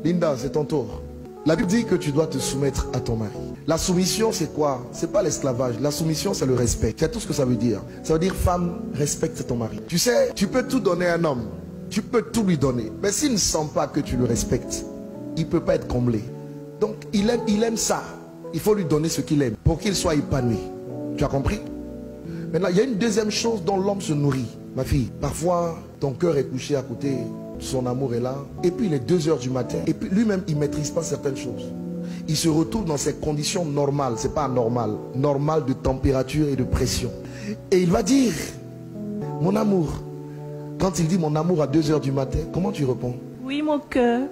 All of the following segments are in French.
Linda, c'est ton tour. La Bible dit que tu dois te soumettre à ton mari. La soumission, c'est quoi? C'est pas l'esclavage. La soumission, c'est le respect. C'est tout ce que ça veut dire. Ça veut dire, femme, respecte ton mari. Tu sais, tu peux tout donner à un homme. Tu peux tout lui donner. Mais s'il ne sent pas que tu le respectes, il ne peut pas être comblé. Donc, il aime ça. Il faut lui donner ce qu'il aime pour qu'il soit épanoui. Tu as compris? Maintenant, il y a une deuxième chose dont l'homme se nourrit. Ma fille, parfois, ton cœur est couché à côté. Son amour est là. Et puis, il est 2 h du matin. Et puis, lui-même, il ne maîtrise pas certaines choses. Il se retrouve dans ses conditions normales. Ce n'est pas anormal. Normal de température et de pression. Et il va dire, mon amour. Quand il dit mon amour à 2 h du matin, comment tu réponds? Oui, mon cœur.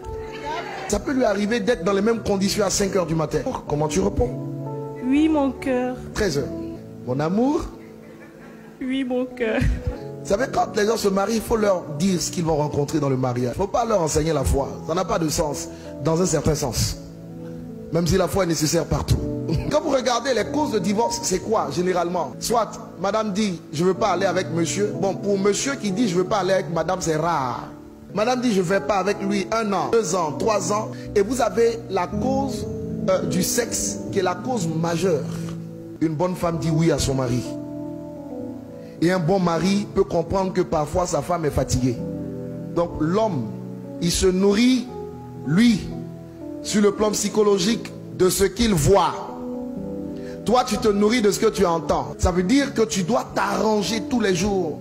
Ça peut lui arriver d'être dans les mêmes conditions à 5 h du matin. Comment tu réponds? Oui, mon cœur. 13 h. Mon amour? Oui, mon cœur. Vous savez, quand les gens se marient, il faut leur dire ce qu'ils vont rencontrer dans le mariage. Il ne faut pas leur enseigner la foi. Ça n'a pas de sens, dans un certain sens. Même si la foi est nécessaire partout. Quand vous regardez les causes de divorce, c'est quoi généralement? Soit, madame dit, je ne veux pas aller avec monsieur. Bon, pour monsieur qui dit, je ne veux pas aller avec madame, c'est rare. Madame dit, je ne vais pas avec lui 1 an, 2 ans, 3 ans. Et vous avez la cause du sexe qui est la cause majeure. Une bonne femme dit oui à son mari. Et un bon mari peut comprendre que parfois sa femme est fatiguée. Donc l'homme, il se nourrit, lui, sur le plan psychologique, de ce qu'il voit. Toi, tu te nourris de ce que tu entends. Ça veut dire que tu dois t'arranger tous les jours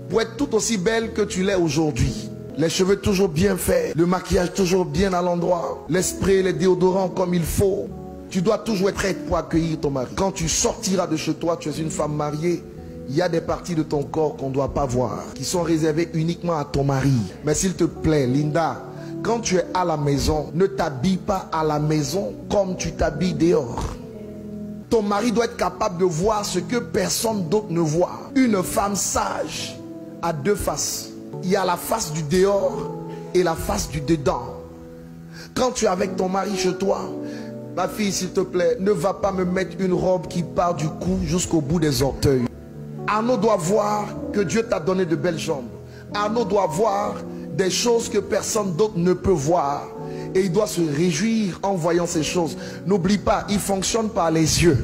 pour être tout aussi belle que tu l'es aujourd'hui. Les cheveux toujours bien faits, le maquillage toujours bien à l'endroit, les sprays, les déodorants comme il faut. Tu dois toujours être prête pour accueillir ton mari. Quand tu sortiras de chez toi, tu es une femme mariée. Il y a des parties de ton corps qu'on ne doit pas voir, qui sont réservées uniquement à ton mari. Mais s'il te plaît, Linda, quand tu es à la maison, ne t'habille pas à la maison comme tu t'habilles dehors. Ton mari doit être capable de voir ce que personne d'autre ne voit. Une femme sage a 2 faces. Il y a la face du dehors et la face du dedans. Quand tu es avec ton mari chez toi, ma fille, s'il te plaît, ne va pas me mettre une robe qui part du cou jusqu'au bout des orteils. Arnaud doit voir que Dieu t'a donné de belles jambes. Arnaud doit voir des choses que personne d'autre ne peut voir. Et il doit se réjouir en voyant ces choses. N'oublie pas, il fonctionne par les yeux.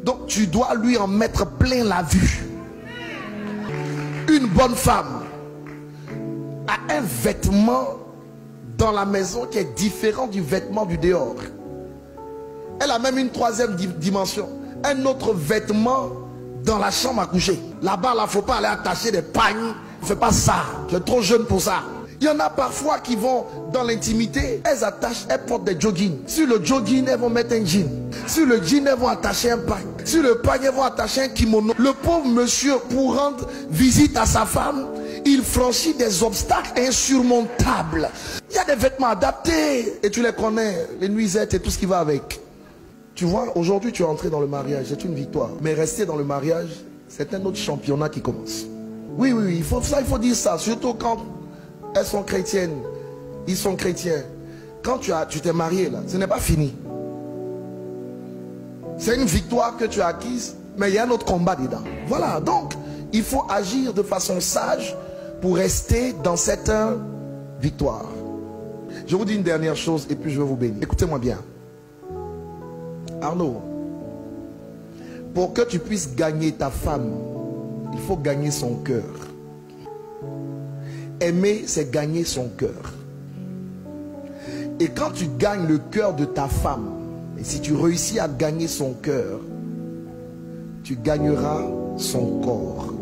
Donc tu dois lui en mettre plein la vue. Une bonne femme a un vêtement dans la maison qui est différent du vêtement du dehors. Elle a même une 3e dimension. Un autre vêtement dans la chambre à coucher. Là-bas, il ne faut pas aller attacher des pagnes. Ne fais pas ça. Tu es trop jeune pour ça. Il y en a parfois qui vont dans l'intimité. Elles portent des joggings. Sur le jogging, elles vont mettre un jean. Sur le jean, elles vont attacher un pagne. Sur le pagne, elles vont attacher un kimono. Le pauvre monsieur, pour rendre visite à sa femme, il franchit des obstacles insurmontables. Il y a des vêtements adaptés. Et tu les connais. Les nuisettes et tout ce qui va avec. Tu vois, aujourd'hui tu es entré dans le mariage, c'est une victoire. Mais rester dans le mariage, c'est un autre championnat qui commence. Oui, il faut dire ça. Surtout quand elles sont chrétiennes, ils sont chrétiens. Quand tu t'es marié là, ce n'est pas fini. C'est une victoire que tu as acquise, mais il y a un autre combat dedans. Voilà, donc il faut agir de façon sage pour rester dans cette victoire. Je vous dis une dernière chose et puis je vais vous bénir. Écoutez-moi bien. Arnaud, pour que tu puisses gagner ta femme, il faut gagner son cœur. Aimer, c'est gagner son cœur. Et quand tu gagnes le cœur de ta femme, et si tu réussis à gagner son cœur, tu gagneras son corps.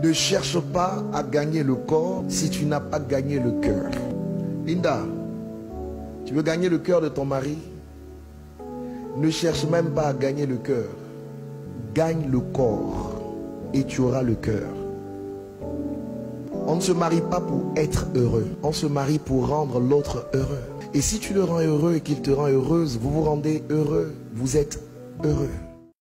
Ne cherche pas à gagner le corps si tu n'as pas gagné le cœur. Linda, tu veux gagner le cœur de ton mari? Ne cherche même pas à gagner le cœur. Gagne le corps et tu auras le cœur. On ne se marie pas pour être heureux. On se marie pour rendre l'autre heureux. Et si tu le rends heureux et qu'il te rend heureuse, vous vous rendez heureux. Vous êtes heureux.